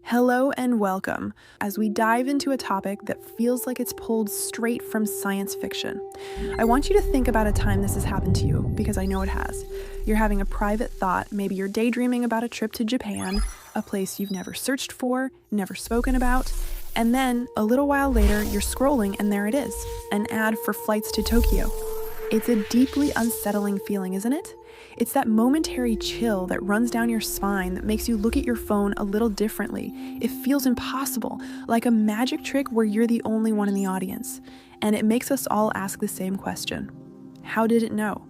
Hello and welcome as we dive into a topic that feels like it's pulled straight from science fiction. I want you to think about a time this has happened to you, because I know it has. You're having a private thought, maybe you're daydreaming about a trip to Japan, a place you've never searched for, never spoken about, and then a little while later you're scrolling and there it is, an ad for flights to Tokyo. It's a deeply unsettling feeling, isn't it? It's that momentary chill that runs down your spine that makes you look at your phone a little differently. It feels impossible, like a magic trick where you're the only one in the audience. And it makes us all ask the same question. How did it know?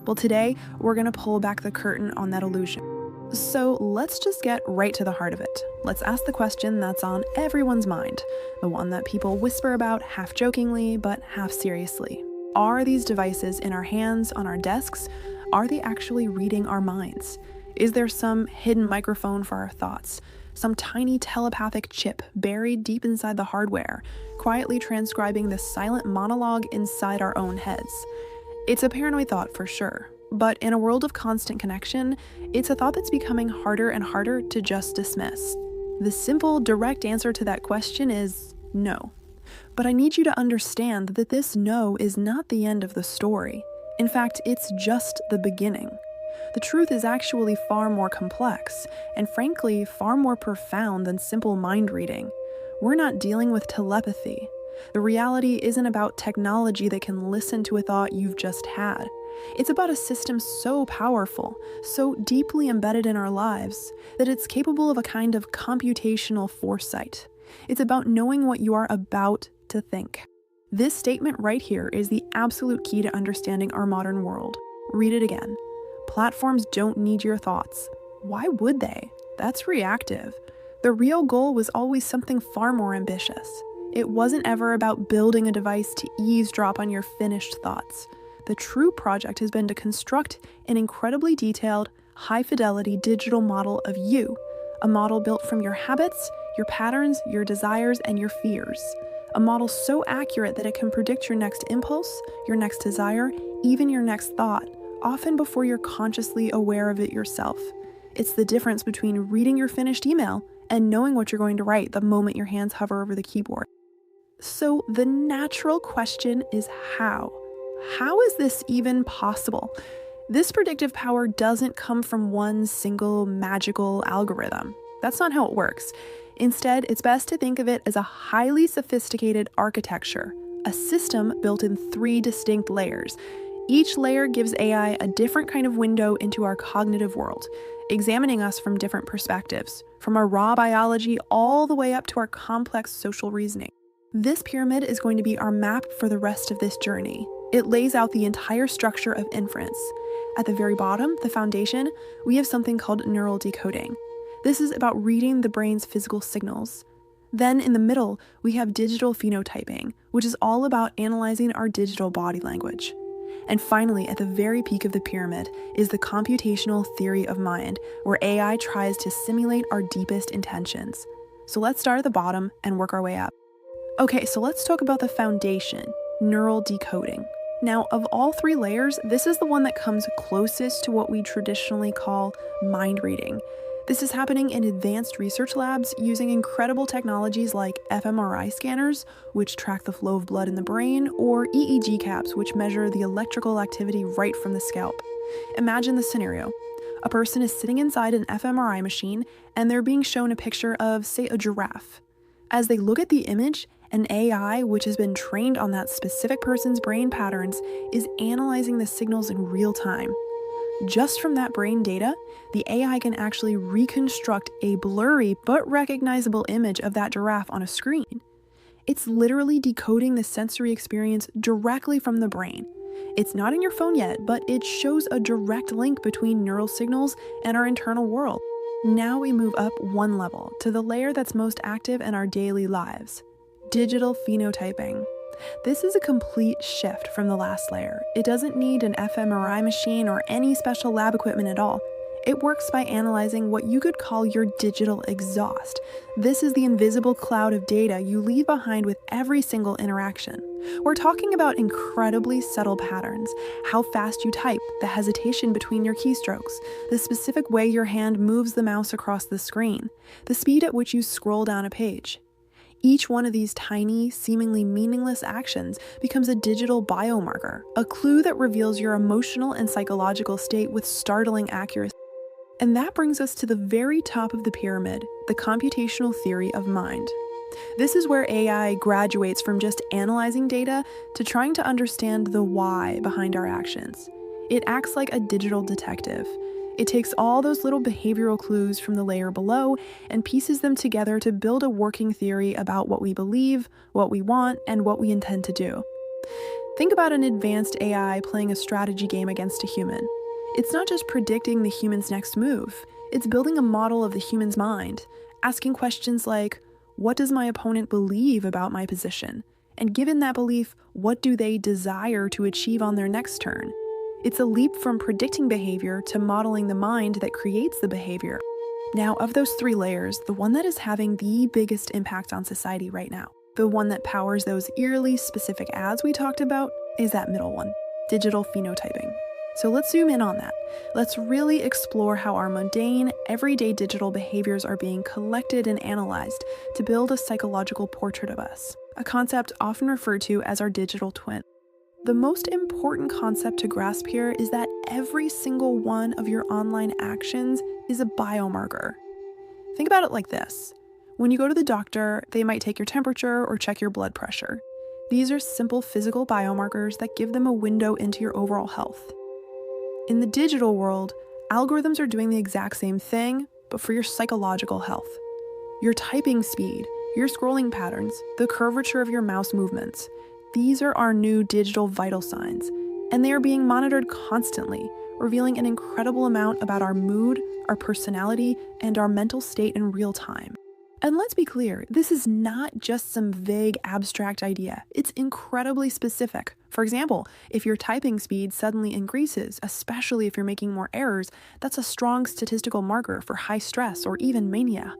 Well, today, we're going to pull back the curtain on that illusion. So let's just get right to the heart of it. Let's ask the question that's on everyone's mind, the one that people whisper about half jokingly but half seriously. Are these devices in our hands, on our desks? Are they actually reading our minds? Is there some hidden microphone for our thoughts? Some tiny telepathic chip buried deep inside the hardware, quietly transcribing the silent monologue inside our own heads? It's a paranoid thought for sure, but in a world of constant connection, it's a thought that's becoming harder and harder to just dismiss. The simple, direct answer to that question is no. But I need you to understand that this no is not the end of the story. In fact, it's just the beginning. The truth is actually far more complex, and frankly, far more profound than simple mind reading. We're not dealing with telepathy. The reality isn't about technology that can listen to a thought you've just had. It's about a system so powerful, so deeply embedded in our lives, that it's capable of a kind of computational foresight. It's about knowing what you are about to think. This statement right here is the absolute key to understanding our modern world. Read it again. Platforms don't need your thoughts. Why would they? That's reactive. The real goal was always something far more ambitious. It wasn't ever about building a device to eavesdrop on your finished thoughts. The true project has been to construct an incredibly detailed, high-fidelity digital model of you, a model built from your habits, your patterns, your desires, and your fears. A model so accurate that it can predict your next impulse, your next desire, even your next thought, often before you're consciously aware of it yourself. It's the difference between reading your finished email and knowing what you're going to write the moment your hands hover over the keyboard. So the natural question is how? How is this even possible? This predictive power doesn't come from one single magical algorithm. That's not how it works. Instead, it's best to think of it as a highly sophisticated architecture, a system built in 3 distinct layers. Each layer gives AI a different kind of window into our cognitive world, examining us from different perspectives, from our raw biology all the way up to our complex social reasoning. This pyramid is going to be our map for the rest of this journey. It lays out the entire structure of inference. At the very bottom, the foundation, we have something called neural decoding. This is about reading the brain's physical signals. Then in the middle, we have digital phenotyping, which is all about analyzing our digital body language. And finally, at the very peak of the pyramid is the computational theory of mind, where AI tries to simulate our deepest intentions. So let's start at the bottom and work our way up. Okay, so let's talk about the foundation, neural decoding. Now, of all 3 layers, this is the one that comes closest to what we traditionally call mind reading. This is happening in advanced research labs using incredible technologies like fMRI scanners, which track the flow of blood in the brain, or EEG caps, which measure the electrical activity right from the scalp. Imagine the scenario. A person is sitting inside an fMRI machine, and they're being shown a picture of, say, a giraffe. As they look at the image, an AI, which has been trained on that specific person's brain patterns, is analyzing the signals in real time. Just from that brain data, the AI can actually reconstruct a blurry but recognizable image of that giraffe on a screen. It's literally decoding the sensory experience directly from the brain. It's not in your phone yet, but it shows a direct link between neural signals and our internal world. Now we move up one level to the layer that's most active in our daily lives: digital phenotyping. This is a complete shift from the last layer. It doesn't need an fMRI machine or any special lab equipment at all. It works by analyzing what you could call your digital exhaust. This is the invisible cloud of data you leave behind with every single interaction. We're talking about incredibly subtle patterns, how fast you type, the hesitation between your keystrokes, the specific way your hand moves the mouse across the screen, the speed at which you scroll down a page. Each one of these tiny, seemingly meaningless actions becomes a digital biomarker, a clue that reveals your emotional and psychological state with startling accuracy. And that brings us to the very top of the pyramid, the computational theory of mind. This is where AI graduates from just analyzing data to trying to understand the why behind our actions. It acts like a digital detective. It takes all those little behavioral clues from the layer below and pieces them together to build a working theory about what we believe, what we want, and what we intend to do. Think about an advanced AI playing a strategy game against a human. It's not just predicting the human's next move, it's building a model of the human's mind, asking questions like, what does my opponent believe about my position? And given that belief, what do they desire to achieve on their next turn? It's a leap from predicting behavior to modeling the mind that creates the behavior. Now, of those three layers, the one that is having the biggest impact on society right now, the one that powers those eerily specific ads we talked about, is that middle one, digital phenotyping. So let's zoom in on that. Let's really explore how our mundane, everyday digital behaviors are being collected and analyzed to build a psychological portrait of us, a concept often referred to as our digital twin. The most important concept to grasp here is that every single one of your online actions is a biomarker. Think about it like this. When you go to the doctor, they might take your temperature or check your blood pressure. These are simple physical biomarkers that give them a window into your overall health. In the digital world, algorithms are doing the exact same thing, but for your psychological health. Your typing speed, your scrolling patterns, the curvature of your mouse movements. These are our new digital vital signs, and they are being monitored constantly, revealing an incredible amount about our mood, our personality, and our mental state in real time. And let's be clear, this is not just some vague abstract idea. It's incredibly specific. For example, if your typing speed suddenly increases, especially if you're making more errors, that's a strong statistical marker for high stress or even mania.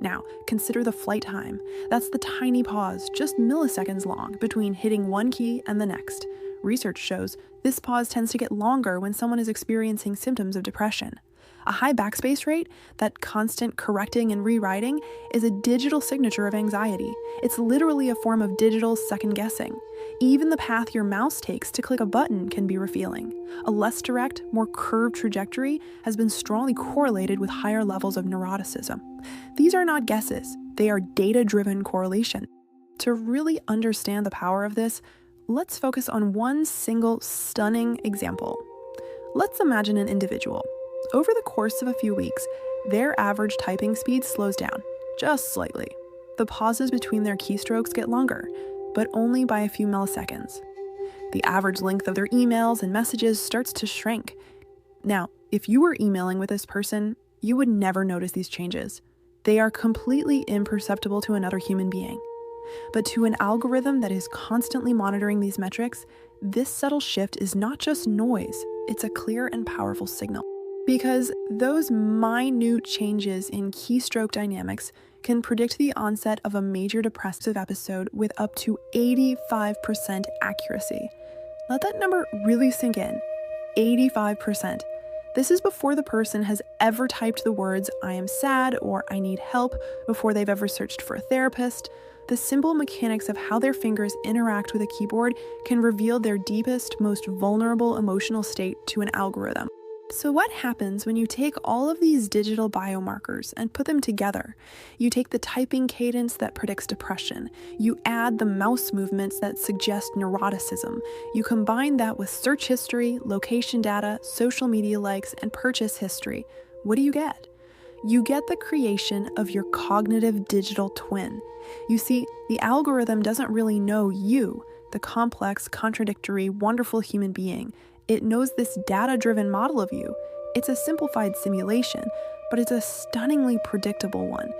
Now, consider the flight time. That's the tiny pause, just milliseconds long, between hitting one key and the next. Research shows this pause tends to get longer when someone is experiencing symptoms of depression. A high backspace rate, that constant correcting and rewriting, is a digital signature of anxiety. It's literally a form of digital second-guessing. Even the path your mouse takes to click a button can be revealing. A less direct, more curved trajectory has been strongly correlated with higher levels of neuroticism. These are not guesses, they are data-driven correlation. To really understand the power of this, let's focus on one single stunning example. Let's imagine an individual. Over the course of a few weeks, their average typing speed slows down, just slightly. The pauses between their keystrokes get longer, but only by a few milliseconds. The average length of their emails and messages starts to shrink. Now, if you were emailing with this person, you would never notice these changes. They are completely imperceptible to another human being. But to an algorithm that is constantly monitoring these metrics, this subtle shift is not just noise, it's a clear and powerful signal. Because those minute changes in keystroke dynamics can predict the onset of a major depressive episode with up to 85% accuracy. Let that number really sink in. 85%. This is before the person has ever typed the words, "I am sad" or "I need help," before they've ever searched for a therapist. The simple mechanics of how their fingers interact with a keyboard can reveal their deepest, most vulnerable emotional state to an algorithm. So what happens when you take all of these digital biomarkers and put them together? You take the typing cadence that predicts depression. You add the mouse movements that suggest neuroticism. You combine that with search history, location data, social media likes, and purchase history. What do you get? You get the creation of your cognitive digital twin. You see, the algorithm doesn't really know you, the complex, contradictory, wonderful human being. It knows this data-driven model of you. It's a simplified simulation, but it's a stunningly predictable one.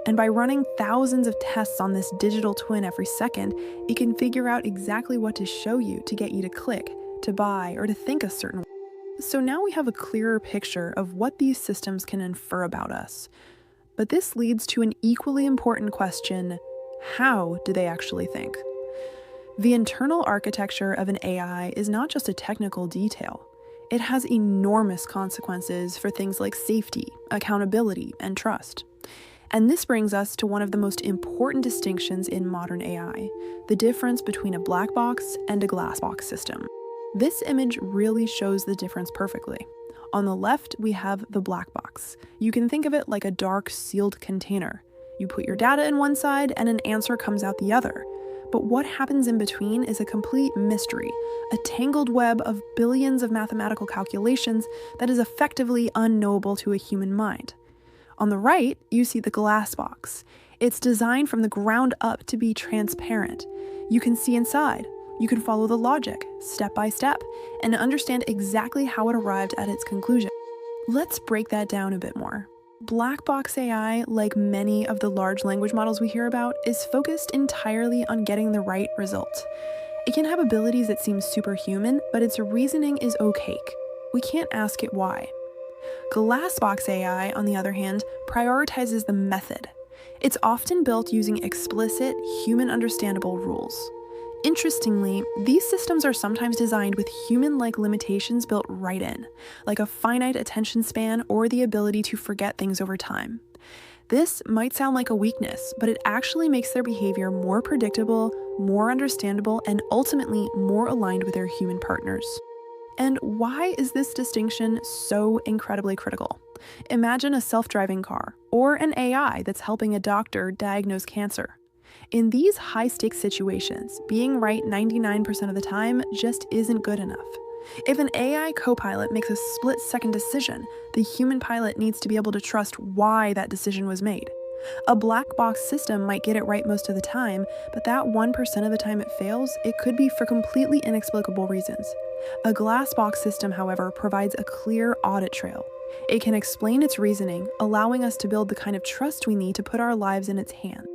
And by running thousands of tests on this digital twin every second, it can figure out exactly what to show you to get you to click, to buy, or to think a certain way. So now we have a clearer picture of what these systems can infer about us. But this leads to an equally important question: how do they actually think? The internal architecture of an AI is not just a technical detail. It has enormous consequences for things like safety, accountability, and trust. And this brings us to one of the most important distinctions in modern AI: the difference between a black box and a glass box system. This image really shows the difference perfectly. On the left, we have the black box. You can think of it like a dark, sealed container. You put your data in one side and an answer comes out the other. But what happens in between is a complete mystery, a tangled web of billions of mathematical calculations that is effectively unknowable to a human mind. On the right, you see the glass box. It's designed from the ground up to be transparent. You can see inside. You can follow the logic, step by step, and understand exactly how it arrived at its conclusion. Let's break that down a bit more. Black box AI, like many of the large language models we hear about, is focused entirely on getting the right result. It can have abilities that seem superhuman, but its reasoning is opaque. We can't ask it why. Glass box AI, on the other hand, prioritizes the method. It's often built using explicit, human-understandable rules. Interestingly, these systems are sometimes designed with human-like limitations built right in, like a finite attention span or the ability to forget things over time. This might sound like a weakness, but it actually makes their behavior more predictable, more understandable, and ultimately more aligned with their human partners. And why is this distinction so incredibly critical? Imagine a self-driving car, or an AI that's helping a doctor diagnose cancer. In these high-stakes situations, being right 99% of the time just isn't good enough. If an AI co-pilot makes a split-second decision, the human pilot needs to be able to trust why that decision was made. A black box system might get it right most of the time, but that 1% of the time it fails, it could be for completely inexplicable reasons. A glass box system, however, provides a clear audit trail. It can explain its reasoning, allowing us to build the kind of trust we need to put our lives in its hands.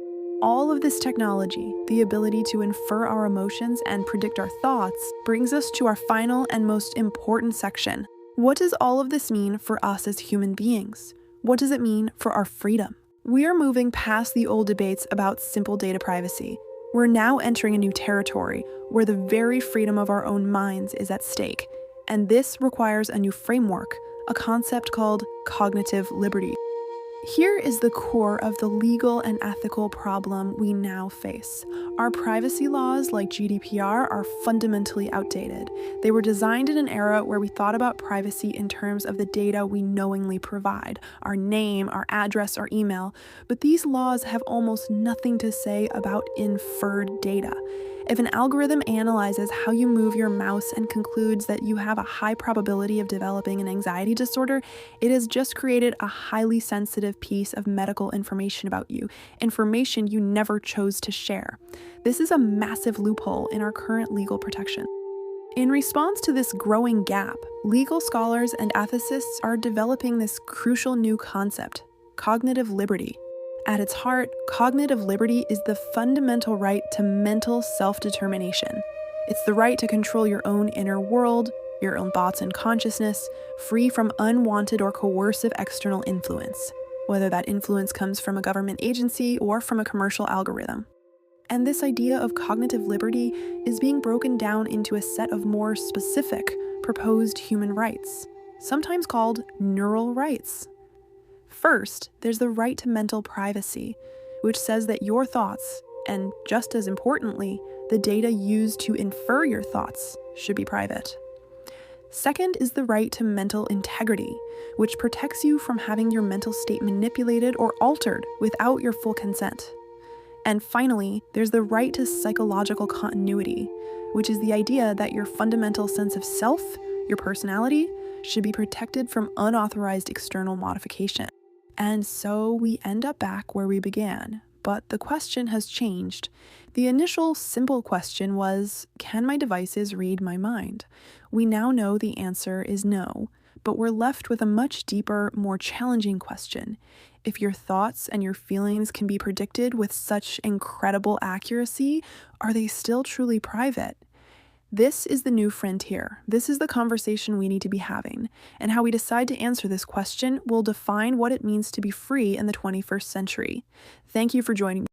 All of this technology, the ability to infer our emotions and predict our thoughts, brings us to our final and most important section. What does all of this mean for us as human beings? What does it mean for our freedom? We are moving past the old debates about simple data privacy. We're now entering a new territory where the very freedom of our own minds is at stake. And this requires a new framework, a concept called cognitive liberty. Here is the core of the legal and ethical problem we now face. Our privacy laws, like GDPR, are fundamentally outdated. They were designed in an era where we thought about privacy in terms of the data we knowingly provide, our name, our address, our email, but these laws have almost nothing to say about inferred data. If an algorithm analyzes how you move your mouse and concludes that you have a high probability of developing an anxiety disorder, it has just created a highly sensitive piece of medical information about you, information you never chose to share. This is a massive loophole in our current legal protection. In response to this growing gap, legal scholars and ethicists are developing this crucial new concept: cognitive liberty. At its heart, cognitive liberty is the fundamental right to mental self-determination. It's the right to control your own inner world, your own thoughts and consciousness, free from unwanted or coercive external influence, whether that influence comes from a government agency or from a commercial algorithm. And this idea of cognitive liberty is being broken down into a set of more specific, proposed human rights, sometimes called neural rights. First, there's the right to mental privacy, which says that your thoughts, and just as importantly, the data used to infer your thoughts, should be private. Second is the right to mental integrity, which protects you from having your mental state manipulated or altered without your full consent. And finally, there's the right to psychological continuity, which is the idea that your fundamental sense of self, your personality, should be protected from unauthorized external modification. And so we end up back where we began, but the question has changed. The initial simple question was, can my devices read my mind? We now know the answer is no, but we're left with a much deeper, more challenging question. If your thoughts and your feelings can be predicted with such incredible accuracy, are they still truly private? This is the new frontier. This is the conversation we need to be having, and how we decide to answer this question will define what it means to be free in the 21st century. Thank you for joining me.